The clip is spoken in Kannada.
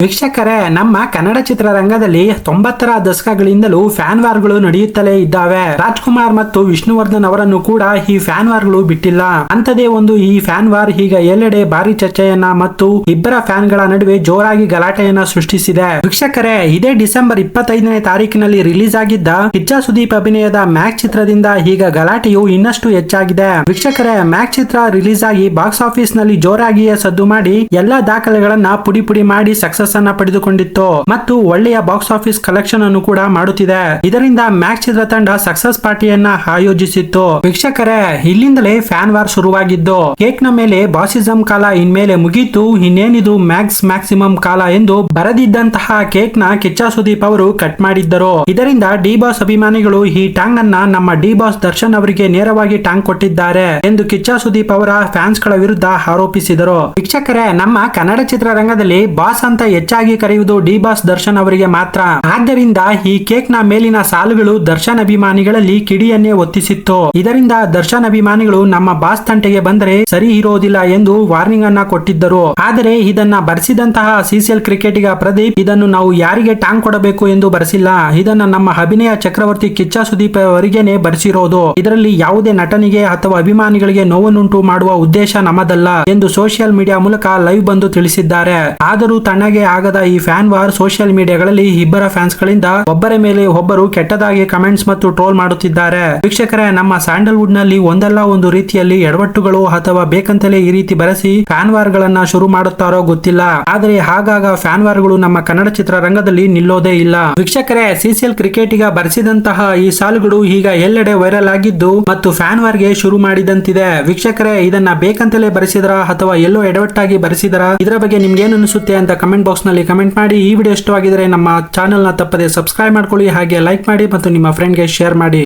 ವೀಕ್ಷಕರೇ, ನಮ್ಮ ಕನ್ನಡ ಚಿತ್ರರಂಗದಲ್ಲಿ 90ರ ದಶಕಗಳಿಂದಲೂ ಫ್ಯಾನ್ ವಾರ್ಗಳು ನಡೆಯುತ್ತಲೇ ಇದ್ದಾವೆ. ರಾಜ್ಕುಮಾರ್ ಮತ್ತು ವಿಷ್ಣುವರ್ಧನ್ ಅವರನ್ನು ಕೂಡ ಈ ಫ್ಯಾನ್ ವಾರ್ಗಳು ಬಿಟ್ಟಿಲ್ಲ. ಅಂತದೇ ಒಂದು ಈ ಫ್ಯಾನ್ ವಾರ್ ಈಗ ಎಲ್ಲೆಡೆ ಭಾರಿ ಚರ್ಚೆಯನ್ನ ಮತ್ತು ಇಬ್ಬರ ಫ್ಯಾನ್ ಗಳ ನಡುವೆ ಜೋರಾಗಿ ಗಲಾಟೆಯನ್ನ ಸೃಷ್ಟಿಸಿದೆ. ವೀಕ್ಷಕರೇ, ಇದೇ ಡಿಸೆಂಬರ್ 25ನೇ ತಾರೀಕಿನಲ್ಲಿ ರಿಲೀಸ್ ಆಗಿದ್ದ ಕಿಚ್ಚ ಸುದೀಪ್ ಅಭಿನಯದ ಮ್ಯಾಕ್ ಚಿತ್ರದಿಂದ ಈಗ ಗಲಾಟೆಯು ಇನ್ನಷ್ಟು ಹೆಚ್ಚಾಗಿದೆ. ವೀಕ್ಷಕರೇ, ಮ್ಯಾಕ್ ಚಿತ್ರ ರಿಲೀಸ್ ಆಗಿ ಬಾಕ್ಸ್ ಆಫೀಸ್ ನಲ್ಲಿ ಜೋರಾಗಿಯೇ ಸದ್ದು ಮಾಡಿ ಎಲ್ಲಾ ದಾಖಲೆಗಳನ್ನ ಪುಡಿ ಪುಡಿ ಮಾಡಿ ಸಕ್ಸಸ್ ಅನ್ನ ಪಡೆದುಕೊಂಡಿತ್ತು ಮತ್ತು ಒಳ್ಳೆಯ ಬಾಕ್ಸ್ ಆಫೀಸ್ ಕಲೆಕ್ಷನ್ ಅನ್ನು ಕೂಡ ಮಾಡುತ್ತಿದೆ. ಇದರಿಂದ ಮ್ಯಾಕ್ ಚಿತ್ರತಂಡ ಸಕ್ಸಸ್ ಪಾರ್ಟಿಯನ್ನ ಆಯೋಜಿಸಿತ್ತು. ವೀಕ್ಷಕರೇ, ಇಲ್ಲಿಂದಲೇ ಫ್ಯಾನ್ ವಾರ್ ಶುರುವಾಗಿದ್ದು, ಕೇಕ್ ನ ಮೇಲೆ ಬಾಸಿಸಂ ಕಾಲ ಇನ್ಮೇಲೆ ಮುಗೀತು, ಇನ್ನೇನಿದು ಮ್ಯಾಕ್ಸಿಮಮ್ ಕಾಲ ಎಂದು ಬರೆದಿದ್ದಂತಹ ಕೇಕ್ ನ ಕಿಚ್ಚ ಸುದೀಪ್ ಅವರು ಕಟ್ ಮಾಡಿದ್ದರು. ಇದರಿಂದ ಡಿ ಬಾಸ್ ಅಭಿಮಾನಿಗಳು ಈ ಟಾಂಗ್ ಅನ್ನ ನಮ್ಮ ಡಿ ಬಾಸ್ ದರ್ಶನ್ ಅವರಿಗೆ ನೇರವಾಗಿ ಟಾಂಗ್ ಕೊಟ್ಟಿದ್ದಾರೆ ಎಂದು ಕಿಚ್ಚ ಸುದೀಪ್ ಅವರ ಫ್ಯಾನ್ಸ್ ಗಳ ವಿರುದ್ಧ ಆರೋಪಿಸಿದರು. ವೀಕ್ಷಕರೇ, ನಮ್ಮ ಕನ್ನಡ ಚಿತ್ರರಂಗದಲ್ಲಿ ಬಾಸ್ ಅಂತ ಹೆಚ್ಚಾಗಿ ಕರೆಯುವುದು ಡಿ ಬಾಸ್ ದರ್ಶನ್ ಅವರಿಗೆ ಮಾತ್ರ. ಆದ್ದರಿಂದ ಈ ಕೇಕ್ ನ ಮೇಲಿನ ಸಾಲುಗಳು ದರ್ಶನ್ ಅಭಿಮಾನಿಗಳಲ್ಲಿ ಕಿಡಿಯನ್ನೇ ಒತ್ತಿಸಿತ್ತು. ಇದರಿಂದ ದರ್ಶನ್ ಅಭಿಮಾನಿಗಳು ನಮ್ಮ ಬಾಸ್ ತಂಟೆಗೆ ಬಂದರೆ ಸರಿ ಇರೋದಿಲ್ಲ ಎಂದು ವಾರ್ನಿಂಗ್ ಅನ್ನ ಕೊಟ್ಟಿದ್ದರು. ಆದರೆ ಇದನ್ನ ಬರೆಸಿದಂತಹ ಸಿಸಿಎಲ್ ಕ್ರಿಕೆಟಿಗ ಪ್ರದೀಪ್ ಇದನ್ನು ನಾವು ಯಾರಿಗೆ ಟಾಂಗ್ ಕೊಡಬೇಕು ಎಂದು ಬರೆಸಿಲ್ಲ, ಇದನ್ನ ನಮ್ಮ ಅಭಿನಯ ಚಕ್ರವರ್ತಿ ಕಿಚ್ಚ ಸುದೀಪ್ ಅವರಿಗೇನೆ ಬರೆಸಿರೋದು. ಇದರಲ್ಲಿ ಯಾವುದೇ ನಟನಿಗೆ ಅಥವಾ ಅಭಿಮಾನಿಗಳಿಗೆ ನೋವನ್ನುಂಟು ಮಾಡುವ ಉದ್ದೇಶ ನಮ್ಮದಲ್ಲ ಎಂದು ಸೋಷಿಯಲ್ ಮೀಡಿಯಾ ಮೂಲಕ ಲೈವ್ ಬಂದು ತಿಳಿಸಿದ್ದಾರೆ. ಆದರೂ ತಣ್ಣಗೆ ಆಗದ ಈ ಫ್ಯಾನ್ ವಾರ್ ಸೋಷಿಯಲ್ ಮೀಡಿಯಾಗಳಲ್ಲಿ ಇಬ್ಬರ ಫ್ಯಾನ್ಸ್ ಗಳಿಂದ ಒಬ್ಬರ ಮೇಲೆ ಒಬ್ಬರು ಕೆಟ್ಟದಾಗಿ ಕಮೆಂಟ್ಸ್ ಮತ್ತು ಟ್ರೋಲ್ ಮಾಡುತ್ತಿದ್ದಾರೆ. ವೀಕ್ಷಕರೇ, ನಮ್ಮ ಸ್ಯಾಂಡಲ್ವುಡ್ ನಲ್ಲಿ ಒಂದಲ್ಲ ಒಂದು ರೀತಿಯಲ್ಲಿ ಎಡವಟ್ಟುಗಳು ಅಥವಾ ಬೇಕಂತಲೇ ಈ ರೀತಿ ಬರೆಸಿ ಫ್ಯಾನ್ ವಾರ್ ಗಳನ್ನ ಶುರು ಮಾಡುತ್ತಾರೋ ಗೊತ್ತಿಲ್ಲ. ಆದರೆ ಆಗಾಗ ಫ್ಯಾನ್ ವಾರ್ ಗಳು ನಮ್ಮ ಕನ್ನಡ ಚಿತ್ರರಂಗದಲ್ಲಿ ನಿಲ್ಲೋದೇ ಇಲ್ಲ. ವೀಕ್ಷಕರೇ, ಸಿಸಿಎಲ್ ಕ್ರಿಕೆಟಿಗ ಬರೆಸಿದಂತಹ ಈ ಸಾಲುಗಳು ಈಗ ಎಲ್ಲೆಡೆ ವೈರಲ್ ಆಗಿದ್ದು ಮತ್ತು ಫ್ಯಾನ್ ವಾರ್ ಗೆ ಶುರು ಮಾಡಿದಂತಿದೆ. ವೀಕ್ಷಕರೇ, ಇದನ್ನ ಬೇಕಂತಲೇ ಬರೆಸಿದರ ಅಥವಾ ಎಲ್ಲೋ ಎಡವಟ್ಟಾಗಿ ಬರೆಸಿದರ, ಇದರ ಬಗ್ಗೆ ನಿಮ್ಗೆ ಏನು ಅನಿಸುತ್ತೆ ಅಂತ ಕಮೆಂಟ್ ಬಾಕ್ಸ್ ನಲ್ಲಿ ಕಮೆಂಟ್ ಮಾಡಿ. ಈ ವಿಡಿಯೋ ಇಷ್ಟವಾಗಿದ್ರೆ ನಮ್ಮ ಚಾನೆಲ್ ನ ತಪ್ಪದೆ ಸಬ್ಸ್ಕ್ರೈಬ್ ಮಾಡ್ಕೊಳ್ಳಿ, ಹಾಗೆ ಲೈಕ್ ಮಾಡಿ ಮತ್ತು ನಿಮ್ಮ ಫ್ರೆಂಡ್ ಗೆ ಶೇರ್ ಮಾಡಿ.